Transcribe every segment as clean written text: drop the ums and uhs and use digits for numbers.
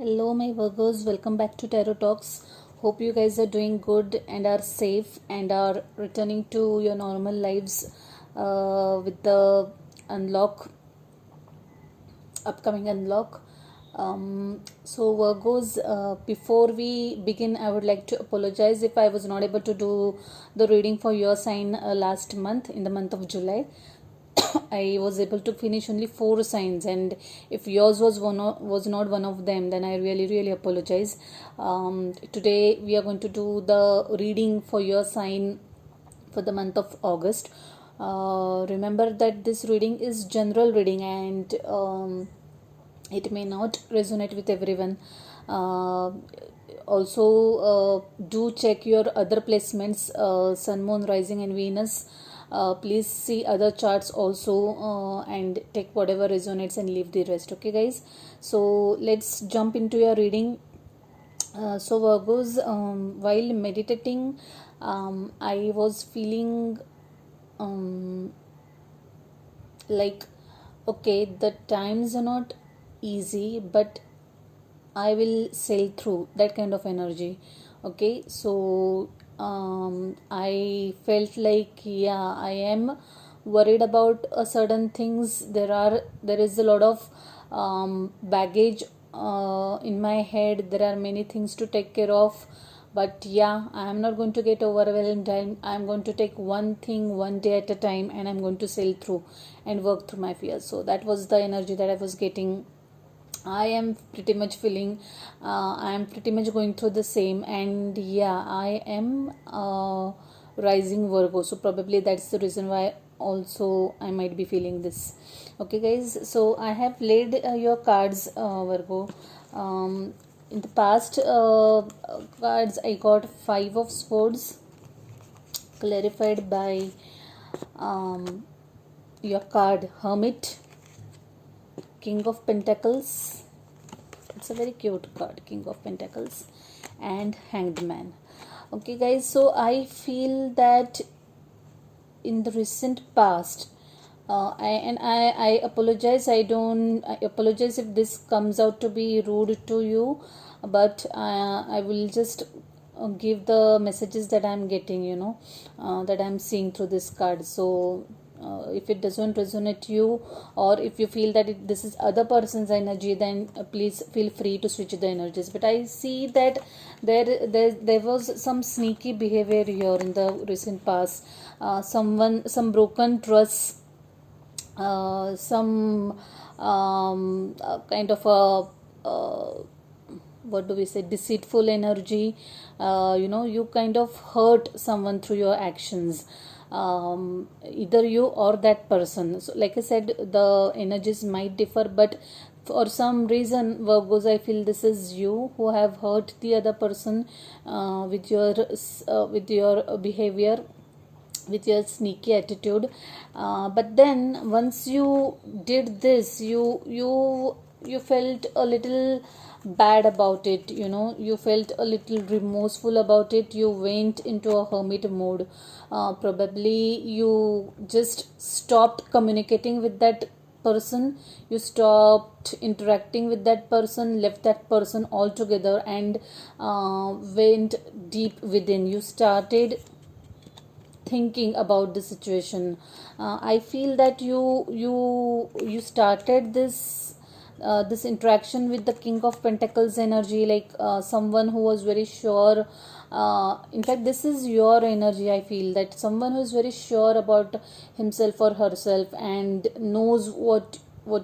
Hello, my Virgos. Welcome back to Tarot Talks. Hope you guys are doing good and are safe and are returning to your normal lives with the unlock, upcoming unlock. So, Virgos, before we begin, I would like to apologize if I was not able to do the reading for your sign last month, in the month of July. I was able to finish only 4 signs, and if yours was not one of them, then I really apologize. Today we are going to do the reading for your sign for the month of August. Remember that this reading is general reading, and it may not resonate with everyone. Also, do check your other placements, Sun, Moon, Rising, and Venus. Please see other charts also, and take whatever resonates and leave the rest. Okay, guys. So let's jump into your reading. So Virgos, while meditating, I was feeling like, okay, the times are not easy, but I will sail through, that kind of energy. Okay, so I felt like, yeah, I am worried about certain things. There is a lot of baggage in my head. There are many things to take care of, but yeah, I am not going to get overwhelmed. I'm going to take one thing one day at a time, and I'm going to sail through and work through my fears. So that was the energy that I was getting. I am pretty much feeling, I am pretty much going through the same, and yeah, I am rising Virgo, so probably that's the reason why also I might be feeling this. Okay, guys, so I have laid your cards, Virgo. In the past cards, I got Five of Swords, clarified by your card Hermit, King of Pentacles. It's a very cute card, King of Pentacles, and Hanged Man. Okay, guys, so I feel that in the recent past, I apologize. I apologize if this comes out to be rude to you, but I will just give the messages that I'm getting, that I'm seeing through this card. So if it doesn't resonate you, or if you feel that this is other person's energy, then please feel free to switch the energies. But I see that there was some sneaky behavior here in the recent past. Some broken trust, some kind of a what do we say, deceitful energy. You kind of hurt someone through your actions, either you or that person. So like I said, the energies might differ, but for some reason, Virgos, I feel this is you who have hurt the other person with your behavior, with your sneaky attitude. But then once you did this, you felt a little bad about it. You felt a little remorseful about it. You went into a hermit mode. Probably you just stopped communicating with that person. You stopped interacting with that person, left that person altogether, and went deep within. You started thinking about the situation. I feel that you started this interaction with the King of Pentacles energy, like someone who was very sure. In fact, this is your energy. I feel that someone who is very sure about himself or herself and knows what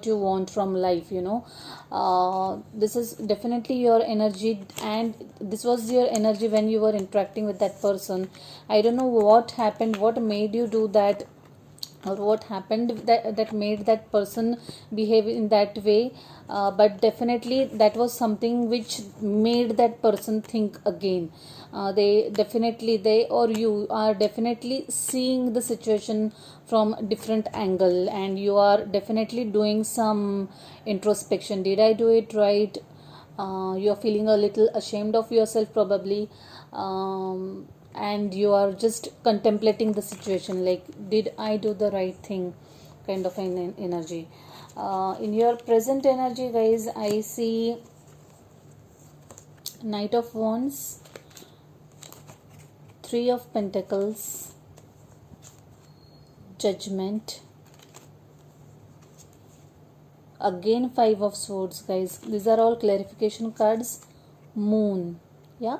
you want from life. This is definitely your energy, and this was your energy when you were interacting with that person. I don't know what happened, what made you do that, or what happened that made that person behave in that way. But definitely that was something which made that person think again. They or you are definitely seeing the situation from different angle, and you are definitely doing some introspection. Did I do it right? You're feeling a little ashamed of yourself probably, and you are just contemplating the situation, like, did I do the right thing, kind of an energy. In your present energy, guys, I see Knight of Wands, Three of Pentacles, Judgment, again Five of Swords, guys. These are all clarification cards. Moon, yeah,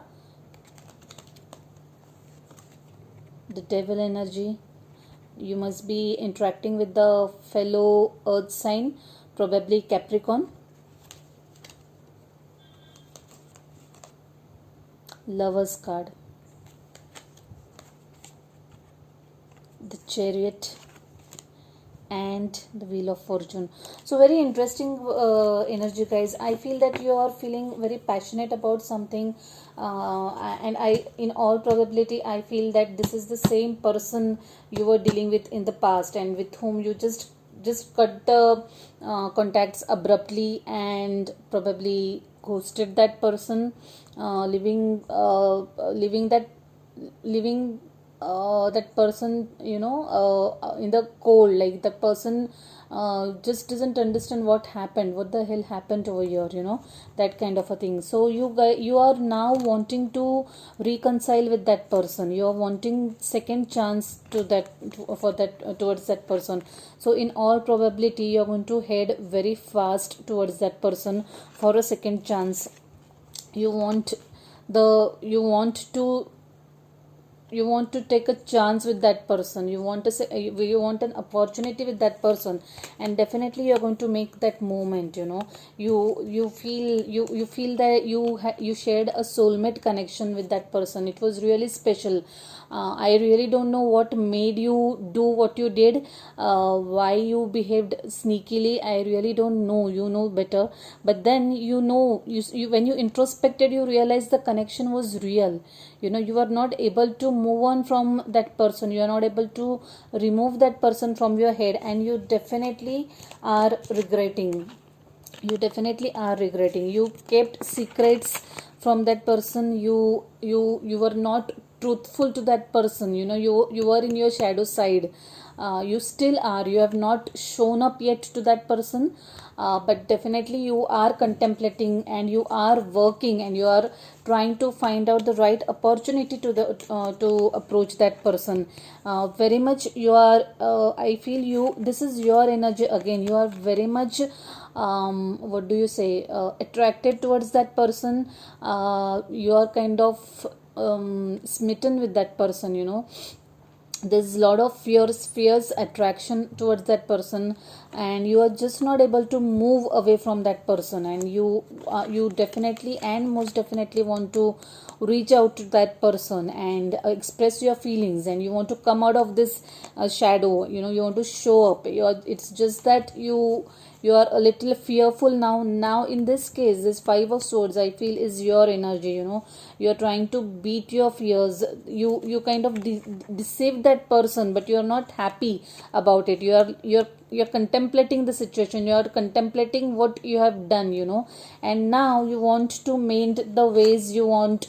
the Devil energy. You must be interacting with the fellow earth sign, probably Capricorn. Lovers card, the Chariot, and the Wheel of Fortune. So very interesting energy, guys. I feel that you are feeling very passionate about something, and in all probability, I feel that this is the same person you were dealing with in the past, and with whom you just cut the contacts abruptly and probably ghosted that person, living that person, in the cold. Like that person just doesn't understand what the hell happened over here, that kind of a thing. So you are now wanting to reconcile with that person. You are wanting second chance for that towards that person. So in all probability, you are going to head very fast towards that person for a second chance. You want you want to take a chance with that person. You want to say, you want an opportunity with that person, and definitely you're going to make that moment. You feel that you shared a soulmate connection with that person. It was really special. I really don't know what made you do what you did, why you behaved sneakily. I really don't know. You know better. But then when you introspected, you realized the connection was real. You are not able to move on from that person. You are not able to remove that person from your head, and you definitely are regretting. You kept secrets from that person. You were not truthful to that person. You were in your shadow side. You still are. You have not shown up yet to that person, but definitely you are contemplating, and you are working, and you are trying to find out the right opportunity to approach that person. Very much you are, I feel this is your energy again. You are very much, what do you say, attracted towards that person. You are kind of smitten with that person. There's a lot of fierce attraction towards that person, and you are just not able to move away from that person. And you definitely and most definitely want to reach out to that person and express your feelings, and you want to come out of this shadow. You want to show up. It's just that you are a little fearful now. In this case, this Five of Swords, I feel, is your energy. You are trying to beat your fears. You kind of deceive that person, but you are not happy about it. You're contemplating the situation. You are contemplating what you have done. And now you want to mend the ways. You want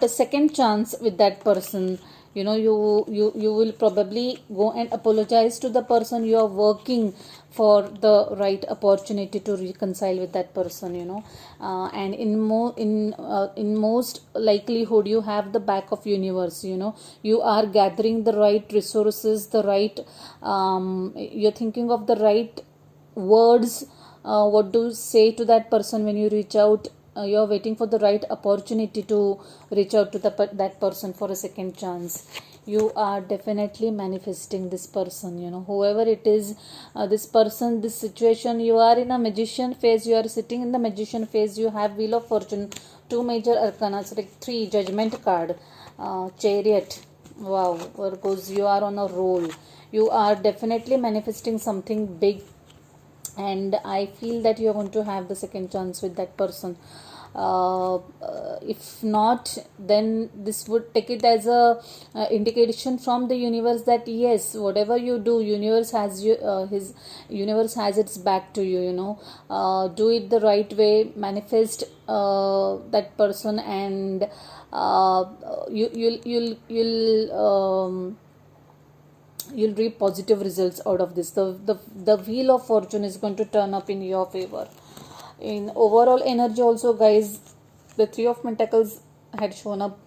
a second chance with that person. You will probably go and apologize to the person. You are working for the right opportunity to reconcile with that person. And in most likelihood, you have the back of universe. You are gathering the right resources, the right, you're thinking of the right words, what to say to that person when you reach out. You're waiting for the right opportunity to reach out to that person for a second chance. You are definitely manifesting this person. Whoever it is, this person, this situation. You are in a magician phase. You are sitting in the magician phase. You have Wheel of Fortune, two major arcana, like three Judgment card, Chariot. Wow, Virgos, you are on a roll. You are definitely manifesting something big, and I feel that you're going to have the second chance with that person. If not, then this would take it as a indication from the universe that yes, whatever you do, universe has his universe has its back to you. Do it the right way, manifest that person, and you'll reap positive results out of this. The Wheel of Fortune is going to turn up in your favor. In overall energy also, guys, the Three of Pentacles had shown up.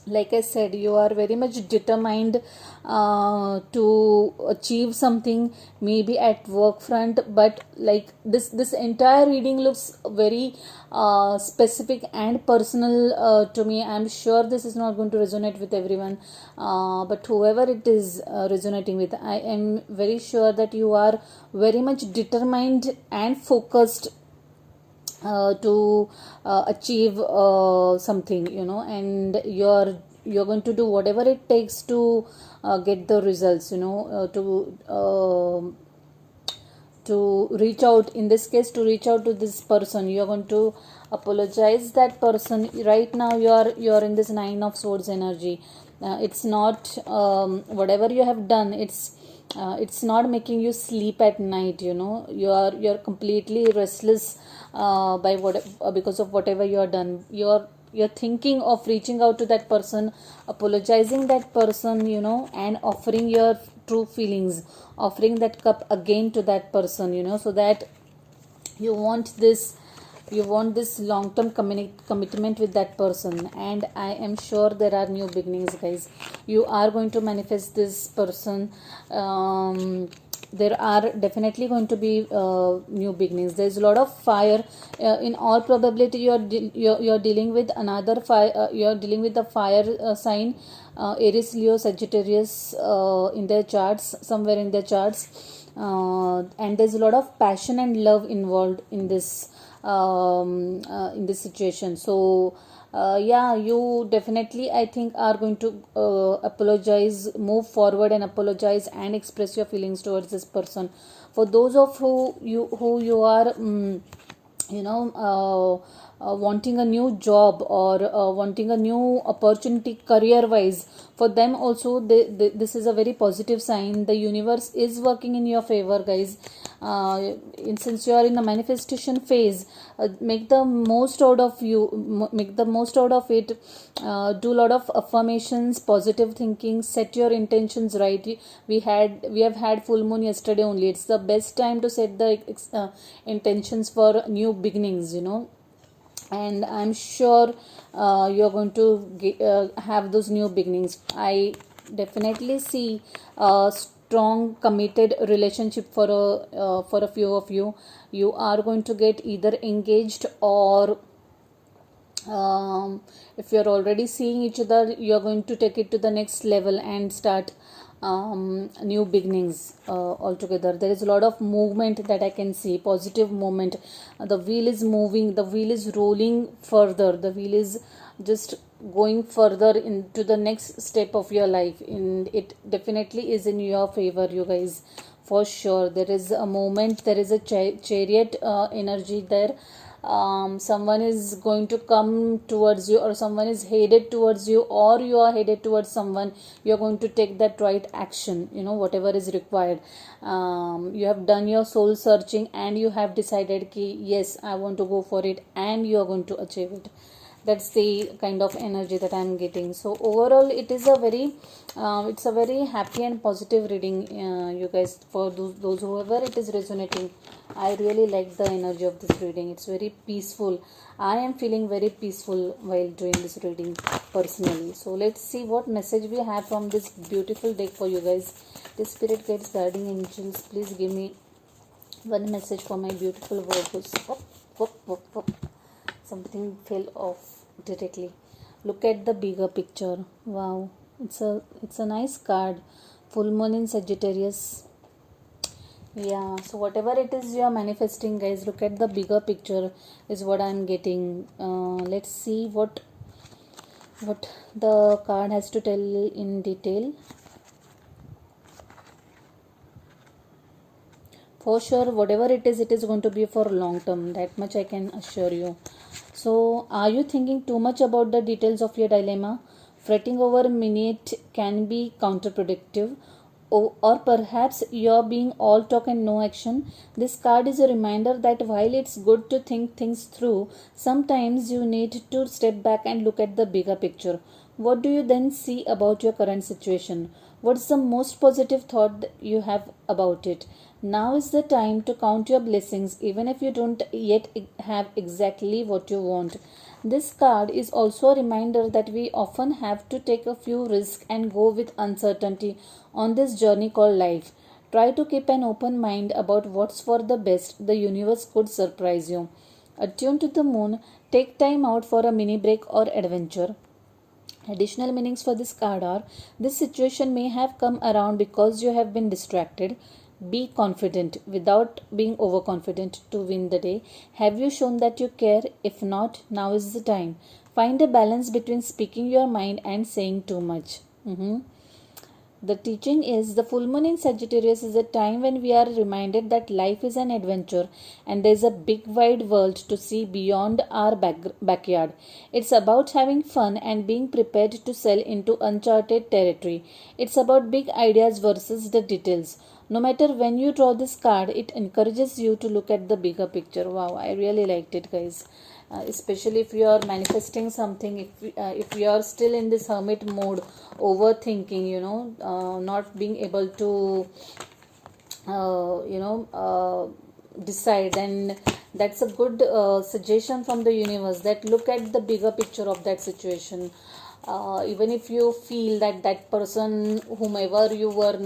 Like I said, you are very much determined to achieve something, maybe at work front, but like this entire reading looks very specific and personal to me. I'm sure this is not going to resonate with everyone, but whoever it is resonating with, I am very sure that you are very much determined and focused to achieve something, and you're going to do whatever it takes to get the results, to reach out, in this case, to reach out to this person. You're going to apologize that person. Right now you're in this Nine of Swords energy. It's not whatever you have done, it's not making you sleep at night. You're completely restless by what because of whatever you are done. You're thinking of reaching out to that person, apologizing that person, and offering your true feelings, offering that cup again to that person, so that you want this long term commitment with that person. And I am sure there are new beginnings, guys. You are going to manifest this person. There are definitely going to be new beginnings. There's a lot of fire. In all probability, you're dealing with another fire. You're dealing with the fire sign, Aries, Leo, Sagittarius, in their charts, somewhere in their charts. And there's a lot of passion and love involved in this situation. So yeah, you definitely, I think, are going to apologize, move forward and apologize and express your feelings towards this person. For those of who you are wanting a new job, or wanting a new opportunity career wise, for them also, this is a very positive sign. The universe is working in your favor, guys. Since you are in the manifestation phase, make the most out of it. Do a lot of affirmations, positive thinking, set your intentions right. We have had full moon yesterday only. It's the best time to set the intentions for new beginnings, and I'm sure you're going to have those new beginnings. I definitely see a strong committed relationship for a few of you. You are going to get either engaged, or if you're already seeing each other, you're going to take it to the next level and start new beginnings altogether. There is a lot of movement that I can see, positive movement. The wheel is moving, the wheel is rolling further, the wheel is just going further into the next step of your life, and it definitely is in your favor, you guys, for sure. There is a moment, there is a chariot energy there. Someone is going to come towards you, or someone is headed towards you, or you are headed towards someone. You're going to take that right action, whatever is required. You have done your soul searching, and you have decided ki yes, I want to go for it, and you are going to achieve it. That's the kind of energy that I'm getting. So overall, it is it's a very happy and positive reading, you guys. For those whoever it is resonating, I really like the energy of this reading. It's very peaceful. I am feeling very peaceful while doing this reading personally. So let's see what message we have from this beautiful deck for you guys. The spirit guides, guardian angels, please give me one message for my beautiful Virgos. Something fell off directly. Look at the bigger picture. Wow, it's a nice card. Full moon in Sagittarius. Yeah, so whatever it is you are manifesting, guys, look at the bigger picture is what I'm getting. Let's see what the card has to tell in detail. For sure, whatever it is going to be for long term. That much I can assure you. So, are you thinking too much about the details of your dilemma? Fretting over a minute can be counterproductive. Or perhaps you're being all talk and no action. This card is a reminder that while it's good to think things through, sometimes you need to step back and look at the bigger picture. What do you then see about your current situation? What's the most positive thought you have about it? Now is the time to count your blessings, even if you don't yet have exactly what you want. This card is also a reminder that we often have to take a few risks and go with uncertainty on this journey called life. Try to keep an open mind about what's for the best. The universe could surprise you. Attuned to the moon, take time out for a mini break or adventure. Additional meanings for this card are: this situation may have come around because you have been distracted. Be confident without being overconfident to win the day. Have you shown that you care? If not, now is the time. Find a balance between speaking your mind and saying too much. The teaching is: the full moon in Sagittarius is a time when we are reminded that life is an adventure and there is a big wide world to see beyond our backyard. It's about having fun and being prepared to sail into uncharted territory. It's about big ideas versus the details. No matter when you draw this card, it encourages you to look at the bigger picture. Wow, I really liked it, guys. Especially if you are manifesting something, if you are still in this hermit mode, overthinking, not being able to decide, then that's a good suggestion from the universe, that look at the bigger picture of that situation. Even if you feel that that person, whomever you were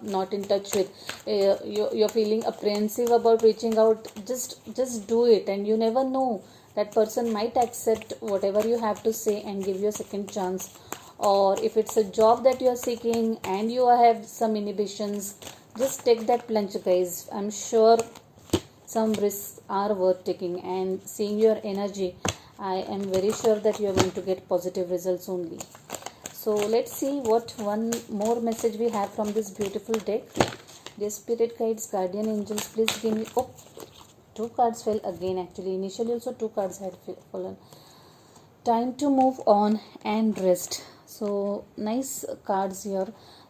not in touch with, you're feeling apprehensive about reaching out, just do it, and you never know, that person might accept whatever you have to say and give you a second chance. Or if it's a job that you are seeking and you have some inhibitions, just take that plunge, guys. I'm sure some risks are worth taking, and seeing your energy, I am very sure that you are going to get positive results only. So let's see what one more message we have from this beautiful deck. Dear spirit guides, guardian angels, please give me... Oh, two cards fell again. Actually, initially also two cards had fallen. Time to move on and rest. So nice cards here.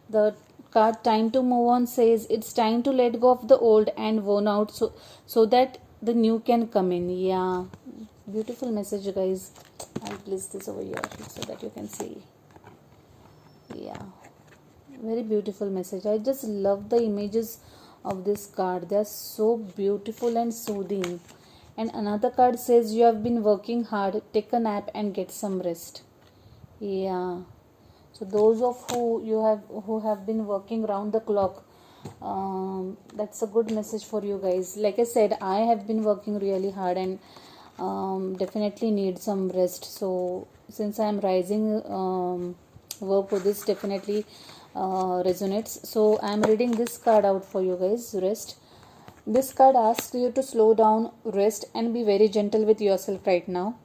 The card time to move on says it's time to let go of the old and worn out, so that the new can come in. Yeah, beautiful message, guys. I'll place this over here so that you can see. Yeah, very beautiful message. I just love the images of this card. They are so beautiful and soothing. And another card says you have been working hard, take a nap and get some rest. Yeah, so those of who have been working round the clock, that's a good message for you guys. Like I said, I have been working really hard and definitely need some rest. So since I am rising Virgo, this definitely resonates. So I am reading this card out for you guys. Rest. This card asks you to slow down, rest, and be very gentle with yourself right now.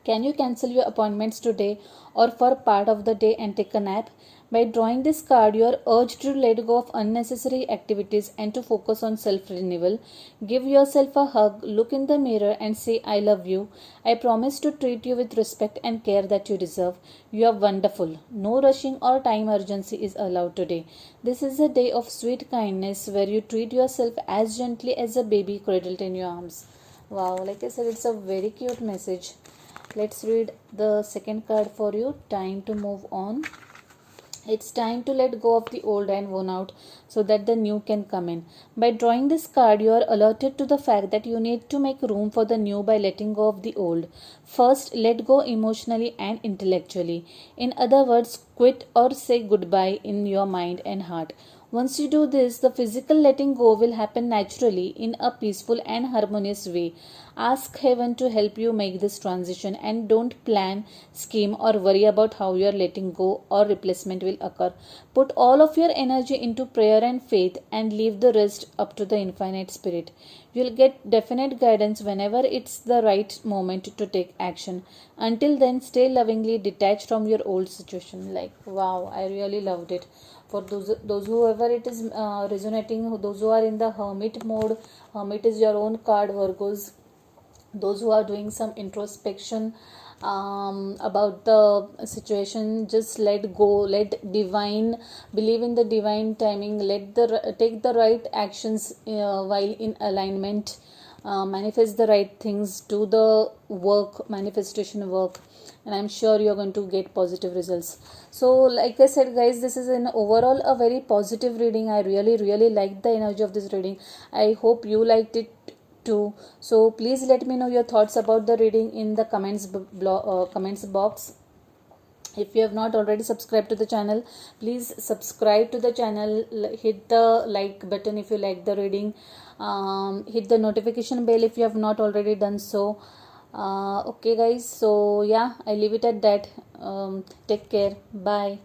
Can you cancel your appointments today or for part of the day and take a nap? By drawing this card, you are urged to let go of unnecessary activities and to focus on self renewal. Give yourself a hug, look in the mirror, and say, I love you. I promise to treat you with respect and care that you deserve. You are wonderful. No rushing or time urgency is allowed today. This is a day of sweet kindness where you treat yourself as gently as a baby cradled in your arms. Wow, like I said, it's a very cute message. Let's read the second card for you. Time to move on. It's time to let go of the old and worn out so that the new can come in. By drawing this card, you are alerted to the fact that you need to make room for the new by letting go of the old. First, let go emotionally and intellectually. In other words, quit or say goodbye in your mind and heart. Once you do this, the physical letting go will happen naturally in a peaceful and harmonious way. Ask heaven to help you make this transition, and don't plan, scheme, or worry about how your letting go or replacement will occur. Put all of your energy into prayer and faith and leave the rest up to the infinite spirit. You'll get definite guidance whenever it's the right moment to take action. Until then, stay lovingly detached from your old situation. Like, wow, I really loved it. For those whoever it is resonating, those who are in the hermit mode, hermit is your own card, Virgos. Those who are doing some introspection about the situation, just let go, let divine, believe in the divine timing, take the right actions while in alignment manifest the right things, do the work, manifestation work, and I'm sure you're going to get positive results. So like I said guys, this is an overall a very positive reading. I really liked the energy of this reading. I hope you liked it too. So please let me know your thoughts about the reading in the comments box. If you have not already subscribed to the channel, please subscribe to the channel, hit the like button if you like the reading, hit the notification bell if you have not already done so. Okay guys, so yeah, I leave it at that. Take care, bye.